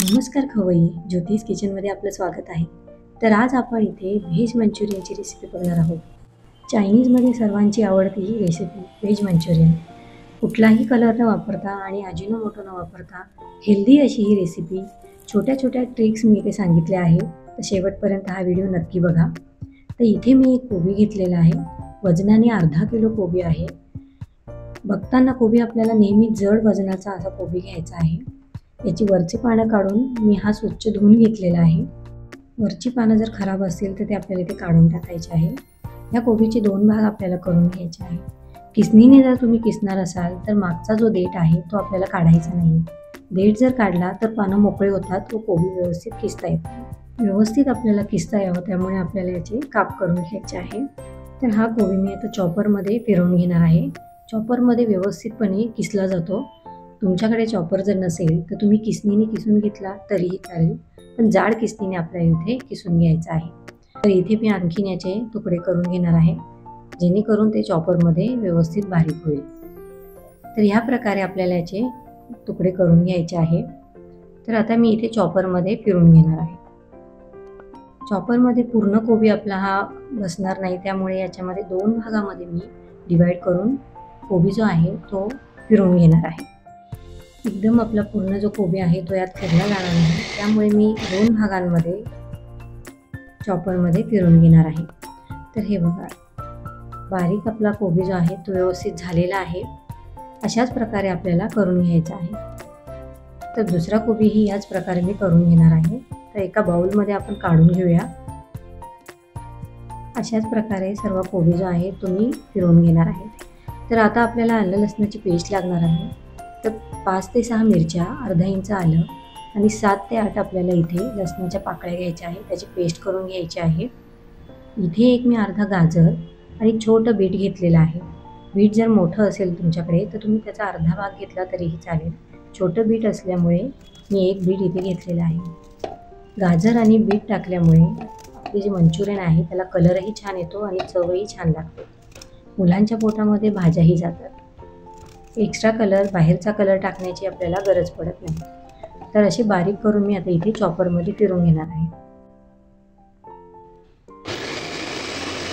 नमस्कार खवय्ये, ज्योतिष किचनमध्ये आपलं स्वागत आहे. तर आज आपण इथे व्हेज मंचुरियनची रेसिपी बघणार आहोत. चायनीजमध्ये सर्वांची आवडती ही रेसिपी व्हेज मंचुरियन. कुठलाही कलर न वापरता आणि अजिनोमोटो न वापरता हेल्दी अशी ही रेसिपी छोट्या छोट्या ट्रिक्स मी इथे सांगितल्या आहे. तर शेवटपर्यंत हा व्हिडिओ नक्की बघा. तर इथे मी एक कोबी घेतलेला आहे. वजनाने अर्धा किलो कोबी आहे. बघताना कोबी आपल्याला नेहमी जड वजनाचा असा कोबी घ्यायचा आहे. याची वरची पानं काढून मी हा स्वच्छ धुवून घेतलेला आहे. वरची पानं जर खराब असतील तर ते आपल्याला इथे काढून टाकायचे आहे. या कोबीचे 2 भाग आपल्याला करून घ्यायचे आहे. किसणीने जर तुम्ही किसणार असाल तर मागचा जो देठ आहे तो आपल्याला काढायचा नाही. देठ जर काढला तर पानं मोकळे होतात व कोबी व्यवस्थित किसता येतो. व्यवस्थित आपल्याला किसता यावं त्यामुळे आपल्याला याचे काप करून घ्यायचे आहे. तर हा कोबी मी आता चॉपरमध्ये फिरवून घेणार आहे. चॉपरमध्ये व्यवस्थितपणे किसला जातो. तुमच्याकडे चॉपर जर नसेल तर तुम्ही किसणीने किसून घेतला तरीही चालेल, पण जाड किसणीने आपल्याला इथे किसून घ्यायचं आहे. तर इथे मी आणखीन याचे तुकडे करून घेणार आहे जेणेकरून ते चॉपरमध्ये व्यवस्थित बारीक होईल. तर ह्या प्रकारे आपल्याला याचे तुकडे करून घ्यायचे आहे. तर आता मी इथे चॉपरमध्ये फिरून घेणार आहे. चॉपरमध्ये पूर्ण कोबी आपला हा बसणार नाही, त्यामुळे याच्यामध्ये 2 भागामध्ये मी डिवाईड करून कोबी जो आहे तो फिरवून घेणार आहे. एकदम आपला पूर्ण जो कोबी आहे तो यात फिरला जाणार नाही, त्यामुळे मी 2 भागांमध्ये चॉपरमध्ये फिरवून घेणार आहे. तर हे बघा, बारीक आपला कोबी जो आहे तो व्यवस्थित झालेला आहे. अशाच प्रकारे आपल्याला करून घ्यायचा आहे. तर दुसरा कोबीही याच प्रकारे मी करून घेणार आहे. तर एका बाउलमध्ये आपण काढून घेऊया. अशाच प्रकारे सर्व कोबी जो आहे तो मी फिरवून घेणार आहे. तर आता आपल्याला आलं लसणाची पेस्ट लागणार आहे. तर 5 ते 6 मिरच्या, अर्धा इंच आलं आणि 7 ते 8 आपल्याला इथे लसणाच्या पाकळ्या घ्यायच्या आहे. त्याची पेस्ट करून घ्यायची आहे. इथे एक मी अर्धा गाजर आणि छोटं बीट घेतलेलं आहे. बीट जर मोठं असेल तुमच्याकडे तर तुम्ही त्याचा अर्धा भाग घेतला तरीही चालेल. छोटं बीट असल्यामुळे मी एक बीट इथे घेतलेलं आहे. गाजर आणि बीट टाकल्यामुळे आपले जे मंचुरियन आहे त्याला कलरही छान येतो आणि चवही छान लागते. मुलांच्या पोटामध्ये भाज्याही जातात. एक्स्ट्रा कलर, बाहेरचा कलर टाकण्याची आपल्याला गरज पडत नाही. तर असे बारीक करून मी आता इथे चॉपरमध्ये फिरवून घेणार आहे.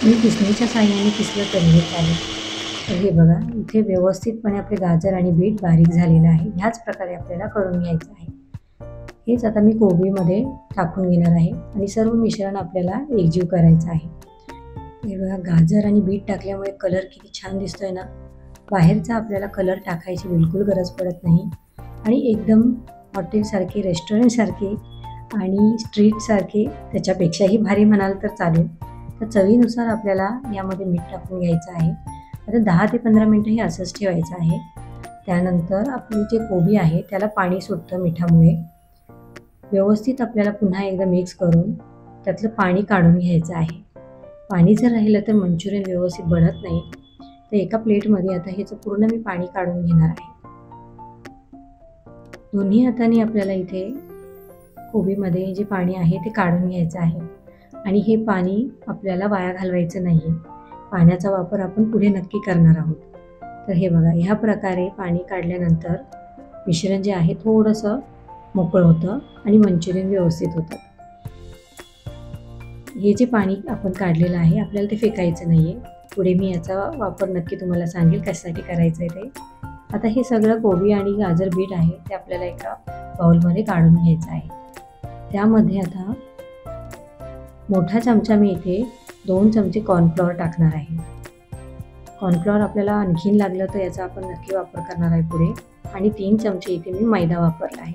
मी किसणीच्या साहाय्याने किसलं तरीही चालेल. तर हे बघा, इथे व्यवस्थितपणे आपले गाजर आणि बीट बारीक झालेलं आहे. ह्याच प्रकारे आपल्याला करून घ्यायचं आहे. हेच आता मी कोबीमध्ये टाकून घेणार आहे आणि सर्व मिश्रण आपल्याला एकजीव करायचं आहे. हे बघा, गाजर आणि बीट टाकल्यामुळे कलर किती छान दिसतोय ना. बाहेरचा आपल्याला कलर टाकायची बिलकुल गरज पडत नाही आणि एकदम हॉटेलसारखे, रेस्टॉरंटसारखे आणि स्ट्रीटसारखे, त्याच्यापेक्षाही भारी म्हणाल तर चालेल. तर चवीनुसार आपल्याला यामध्ये मीठ टाकून घ्यायचं आहे. आता 10 ते 15 मिनटं हे असंच ठेवायचं आहे. त्यानंतर आपली जे कोबी आहे त्याला पाणी सुटतं मिठामुळे. व्यवस्थित आपल्याला पुन्हा एकदा मिक्स करून त्यातलं पाणी काढून घ्यायचं आहे. पाणी जर राहिलं तर मंचुरियन व्यवस्थित बनत नाही. तर एका प्लेटमध्ये आता ह्याचं पूर्ण मी पाणी काढून घेणार आहे. दोन्ही हाताने आपल्याला इथे कोबीमध्ये जे पाणी आहे ते काढून घ्यायचं आहे आणि हे पाणी आपल्याला वाया घालवायचं नाही आहे. पाण्याचा वापर आपण पुढे नक्की करणार आहोत. तर हे बघा, ह्या प्रकारे पाणी काढल्यानंतर मिश्रण जे आहे थोडंसं मोकळं होतं आणि मंचुरियन व्यवस्थित होतं. हे जे पाणी आपण काढलेलं आहे आपल्याला ते फेकायचं नाही आहे. पुढे मी याचा वापर नक्की तुम्हाला सांगेल कशासाठी करायचं आहे ते. आता हे सगळं कोबी आणि गाजर बीट आहे ते आपल्याला एका बाउलमध्ये काढून घ्यायचं आहे. त्यामध्ये आता मोठा चमचा मी इथे 2 चमचे कॉर्नफ्लॉवर टाकणार आहे. कॉर्नफ्लॉवर आपल्याला आणखीन लागलं तर याचा आपण नक्की वापर करणार आहे पुढे. आणि 3 चमचे इथे मी मैदा वापरला आहे.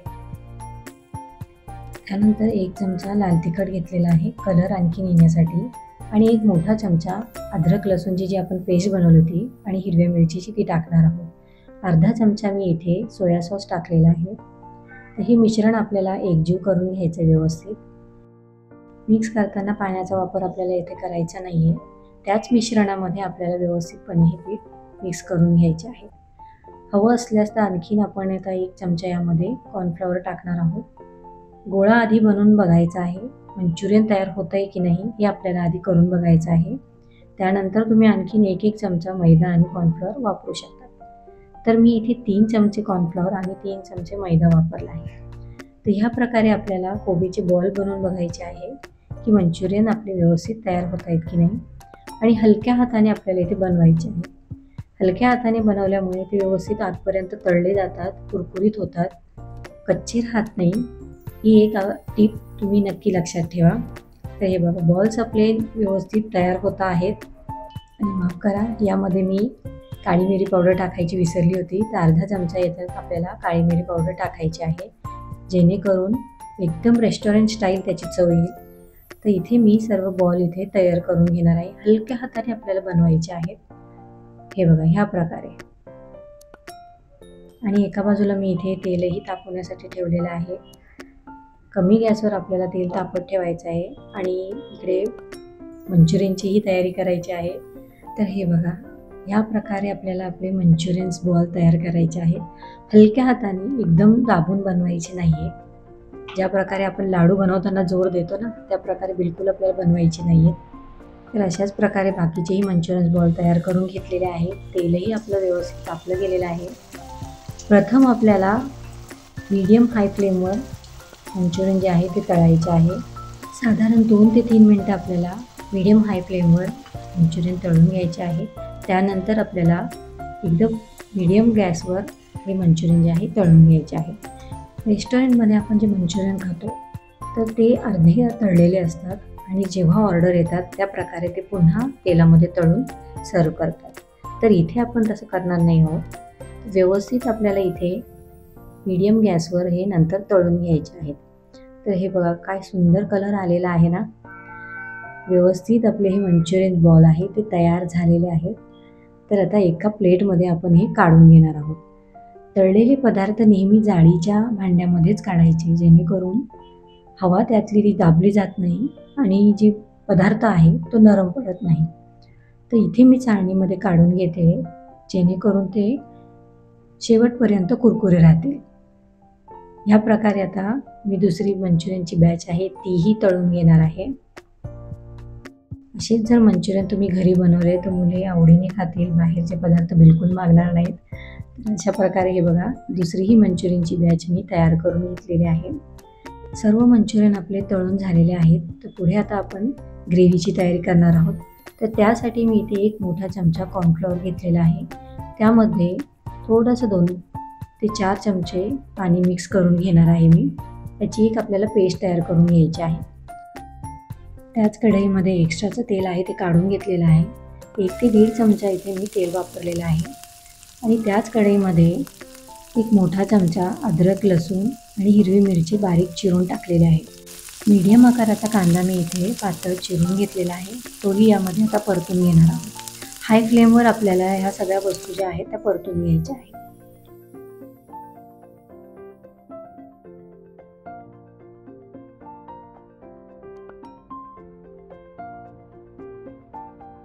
त्यानंतर 1 चमचा लाल तिखट घेतलेला आहे कलर आणखीन येण्यासाठी आणि 1 मोठा चमचा अद्रक लसूणची जी आपण पेस्ट बनवली होती आणि हिरव्या मिरचीची ती टाकणार आहोत. अर्धा चमचा मी इथे सोया सॉस टाकलेला आहे. तर हे मिश्रण आपल्याला एकजीव करून घ्यायचं व्यवस्थित. मिक्स करताना पाण्याचा वापर आपल्याला इथे करायचा नाही आहे. त्याच मिश्रणामध्ये आपल्याला व्यवस्थितपणे हे पीठ मिक्स करून घ्यायचे आहे. हवं असल्यास तर आणखीन आपण आता 1 चमचा यामध्ये कॉर्नफ्लॉवर टाकणार आहोत. गोळा आधी बनवून बघायचा आहे. मंचुरियन तयार होत आहे की नाही हे आपल्याला आधी करून बघायचं आहे. त्यानंतर तुम्ही आणखीन 1-1 चमचा मैदा आणि कॉर्नफ्लॉवर वापरू शकता. तर मी इथे 3 चमचे कॉर्नफ्लॉवर आणि 3 चमचे मैदा वापरला आहे. तर ह्या प्रकारे आपल्याला कोबीचे बॉल बनवून बघायचे आहे की मंचुरियन आपले व्यवस्थित तयार होत आहेत की नाही. आणि हलक्या हाताने आपल्याला इथे बनवायचे आहे. हलक्या हाताने बनवल्यामुळे ते व्यवस्थित आतपर्यंत तळले जातात, कुरकुरीत होतात, कच्चे राहत नाही. ही एक टीप तुम्ही नक्की लक्षात ठेवा. तर हे बघा, बॉल्स आपले व्यवस्थित तयार होत आहेत. आणि माफ करा, यामध्ये मी काळी मिरी पावडर टाकायची विसरली होती. तर अर्धा चमचा याच्यात आपल्याला काळी मिरी पावडर टाकायची आहे, जेणेकरून एकदम रेस्टॉरंट स्टाईल त्याची चव येईल. तर इथे मी सर्व बॉल इथे तयार करून घेणार आहे. हलक्या हाताने आपल्याला बनवायचे आहेत. हे बघा, ह्या प्रकारे. आणि एका बाजूला मी इथे तेलही तापवण्यासाठी ठेवलेलं आहे. कमी गॅसवर आपल्याला तेल तापत ठेवायचं आहे आणि इकडे मंचुरियनचीही तयारी करायची आहे. तर हे बघा, ह्या प्रकारे आपल्याला आपले मंचुरियन्स बॉल तयार करायचे आहेत. हलक्या हाताने, एकदम दाबून बनवायचे नाही आहे. ज्या प्रकारे आपण लाडू बनवताना जोर देतो ना, त्या प्रकारे बिलकुल आपल्याला बनवायचे नाही आहे. तर अशाच प्रकारे बाकीचेही मंचुरियन्स बॉल तयार करून घेतलेले आहेत. तेलही आपलं व्यवस्थित तापलं गेलेलं आहे. प्रथम आपल्याला मीडियम हाय फ्लेमवर मंचुरियन जे आहे ते तळायचे आहे. साधारण 2 ते 3 मिनटं आपल्याला मीडियम हाय फ्लेमवर मंचुरियन तळून घ्यायचे आहे. त्यानंतर आपल्याला एकदम मीडियम गॅसवर हे मंचुरियन जे आहे तळून घ्यायचे आहे. रेस्टॉरंटमध्ये आपण जे मंचुरियन खातो तर ते अर्धे तळलेले असतात आणि जेव्हा ऑर्डर येतात त्या प्रकारे ते पुन्हा तेलामध्ये तळून सर्व करतात. तर इथे आपण तसं करणार नाही आहोत. व्यवस्थित आपल्याला इथे मीडियम गॅसवर हे नंतर तळून घ्यायचे आहेत. तर हे बघा, काय सुंदर कलर आलेला आहे ना. व्यवस्थित आपले हे मंचुरियन बॉल आहे ते तयार झालेले आहेत. तर आता एका प्लेटमध्ये आपण हे काढून घेणार आहोत. तळलेले पदार्थ नेहमी जाळीच्या भांड्यामध्येच काढायचे, जेणेकरून हवा त्यातली ती दाबली जात नाही आणि जे पदार्थ आहे तो नरम पडत नाही. तर इथे मी चाळणीमध्ये काढून घेते, जेणेकरून ते शेवटपर्यंत कुरकुरे राहतील. ह्या प्रकारे आता मी दुसरी मंचुरियनची बॅच आहे तीही तळून घेणार आहे. असेच जर मंचुरियन तुम्ही घरी बनवले तर मुले आवडीने खातील, बाहेरचे पदार्थ बिलकुल मागणार नाहीत. तर अशा प्रकारे हे बघा, दुसरीही मंचुरियनची बॅच मी तयार करून घेतलेली आहे. सर्व मंचुरियन आपले तळून झालेले आहेत. तर पुढे आता आपण ग्रेव्हीची तयारी करणार आहोत. तर त्यासाठी मी इथे 1 मोठा चमचा कॉर्नफ्लॉवर घेतलेला आहे. त्यामध्ये थोडंसं 2 ते 4 चमचे पाणी मिक्स करून घेणार आहे मी. त्याची एक आपल्याला पेस्ट तयार करून घ्यायची आहे. त्याच कढईमध्ये एक्स्ट्राचं तेल आहे ते काढून घेतलेलं आहे. 1 ते 1.5 चमचा इथे मी तेल वापरलेलं आहे. आणि त्याच कढईमध्ये 1 मोठा चमचा अद्रक, लसूण आणि हिरवी मिरची बारीक चिरून टाकलेले आहे. मीडियम आकाराचा कांदा मी इथे पातळ चिरून घेतलेला आहे. तोही यामध्ये आता परतून घेणार आहोत. हाय फ्लेमवर आपल्याला ह्या सगळ्या वस्तू ज्या आहेत त्या परतून घ्यायच्या आहेत.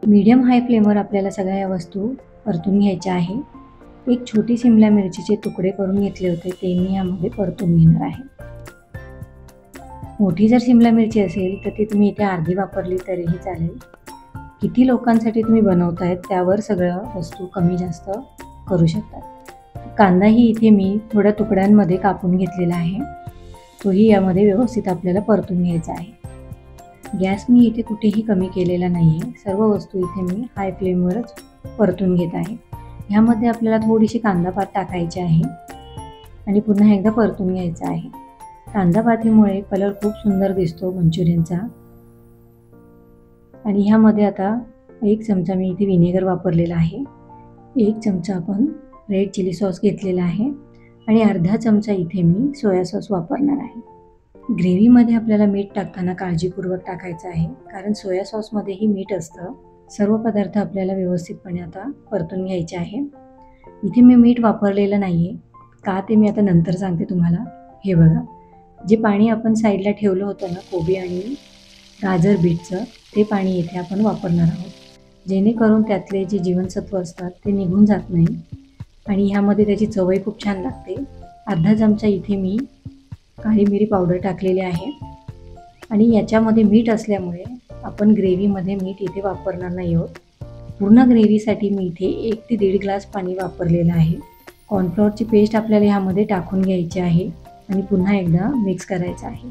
मीडियम हाय फ्लेमवर आपल्याला सगळ्या या वस्तू परतून घ्यायच्या आहे. 1 छोटी शिमला मिरचीचे तुकडे करून घेतले होते ते मी यामध्ये परतून घेणार आहे. मोठी जर शिमला मिरची असेल तर ती तुम्ही इथे अर्धी वापरली तरीही चालेल. किती लोकांसाठी तुम्ही बनवतायत त्यावर सगळं वस्तू कमी जास्त करू शकतात. कांदाही इथे मी थोड्या तुकड्यांमध्ये कापून घेतलेला आहे. तोही यामध्ये व्यवस्थित आपल्याला परतून घ्यायचा आहे. गॅस मी इथे कुठेही कमी केलेला नाही आहे. सर्व वस्तू इथे मी हाय फ्लेमवरच परतून घेत आहे. ह्यामध्ये आपल्याला थोडीशी कांदापात टाकायची आहे आणि पुन्हा एकदा परतून घ्यायचा आहे. कांदापातीमुळे कलर खूप सुंदर दिसतो मंचुरियनचा. आणि ह्यामध्ये आता 1 चमचा मी इथे व्हिनेगर वापरलेला आहे. 1 चमचा आपण रेड चिली सॉस घेतलेला आहे आणि अर्धा चमचा इथे मी सोया सॉस वापरणार आहे. ग्रेव्हीमध्ये आपल्याला मीठ टाकताना काळजीपूर्वक टाकायचं आहे, कारण सोया सॉसमध्येही मीठ असतं. सर्व पदार्थ आपल्याला व्यवस्थितपणे आता परतून घ्यायचे आहे. इथे मी मीठ वापरलेलं नाही आहे, का ते मी आता नंतर सांगते तुम्हाला. हे बघा, जे पाणी आपण साईडला ठेवलं होतं ना कोबी आणि गाजर बीटचं, ते पाणी इथे आपण वापरणार आहोत, जेणेकरून त्यातले जे जीवनसत्व असतात ते निघून जात नाही आणि ह्यामध्ये त्याची चवही खूप छान लागते. अर्धा चमचा इथे मी काळी मिरी पावडर टाकलेली आहे आणि याच्यामध्ये मीठ असल्यामुळे आपण ग्रेव्हीमध्ये मीठ इथे वापरणार नाही आहोत. पूर्ण ग्रेव्हीसाठी मी इथे 1 ते 1.5 ग्लास पाणी वापरलेलं आहे. कॉर्नफ्लॉवरची पेस्ट आपल्याला ह्यामध्ये टाकून घ्यायची आहे आणि पुन्हा एकदा मिक्स करायचं आहे.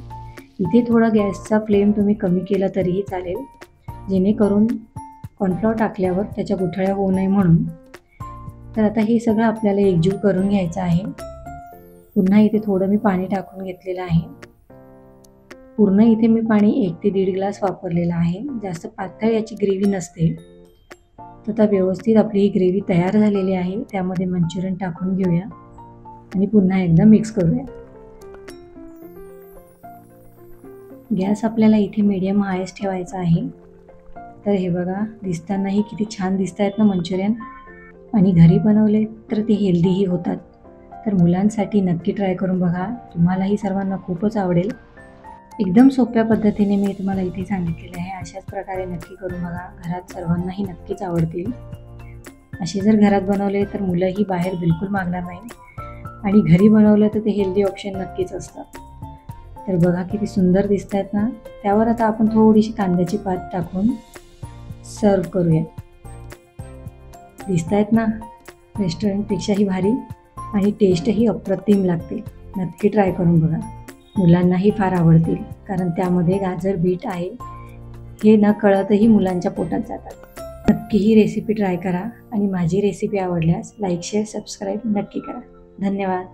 इथे थोडा गॅसचा फ्लेम तुम्ही कमी केला तरीही चालेल, जेणेकरून कॉर्नफ्लॉवर टाकल्यावर त्याच्या गुठळ्या होऊ नये म्हणून. तर आता हे सगळं आपल्याला एकजीव करून घ्यायचं आहे. पुन्हा इथे थोडं मी पाणी टाकून घेतलेलं आहे. पूर्ण इथे मी पाणी 1 ते 1.5 ग्लास वापरलेलं आहे. जास्त पातळ याची ग्रेव्ही नसते. तर आता व्यवस्थित आपली ही ग्रेव्ही तयार झालेली आहे. त्यामध्ये मंचुरियन टाकून घेऊया आणि पुन्हा एकदा मिक्स करूया. गॅस आपल्याला इथे मीडियम हायच ठेवायचा आहे. तर हे बघा, दिसतानाही किती छान दिसत आहेत ना मंचुरियन. आणि घरी बनवले तर ते हेल्दीही होतात. तर मुलांसाठी नक्की ट्राय करून बघा. तुम्हालाही सर्वांना खूपच आवडेल. एकदम सोप्या पद्धतीने मी तुम्हाला इथे सांगितलेलं आहे. अशाच प्रकारे नक्की करून बघा. घरात सर्वांनाही नक्कीच आवडतील. असे जर घरात बनवले तर मुलंही बाहेर बिलकुल मागणार नाही. आणि घरी बनवलं तर ते हेल्दी ऑप्शन नक्कीच असतं. तर बघा किती सुंदर दिसत आहेत ना. त्यावर आता आपण थोडीशी कांद्याची पात टाकून सर्व करूया. दिसत आहेत ना, रेस्टॉरंटपेक्षाही भारी आणि टेस्टही अप्रतिम लागते. नक्की ट्राय करून बघा. मुलांनाही फार आवडतील, कारण त्यामध्ये गाजर बीट आहे. हे न कळतही मुलांच्या पोटात जातात. नक्की ही रेसिपी ट्राय करा आणि माझी रेसिपी आवडल्यास लाईक शेअर सबस्क्राईब नक्की करा. धन्यवाद.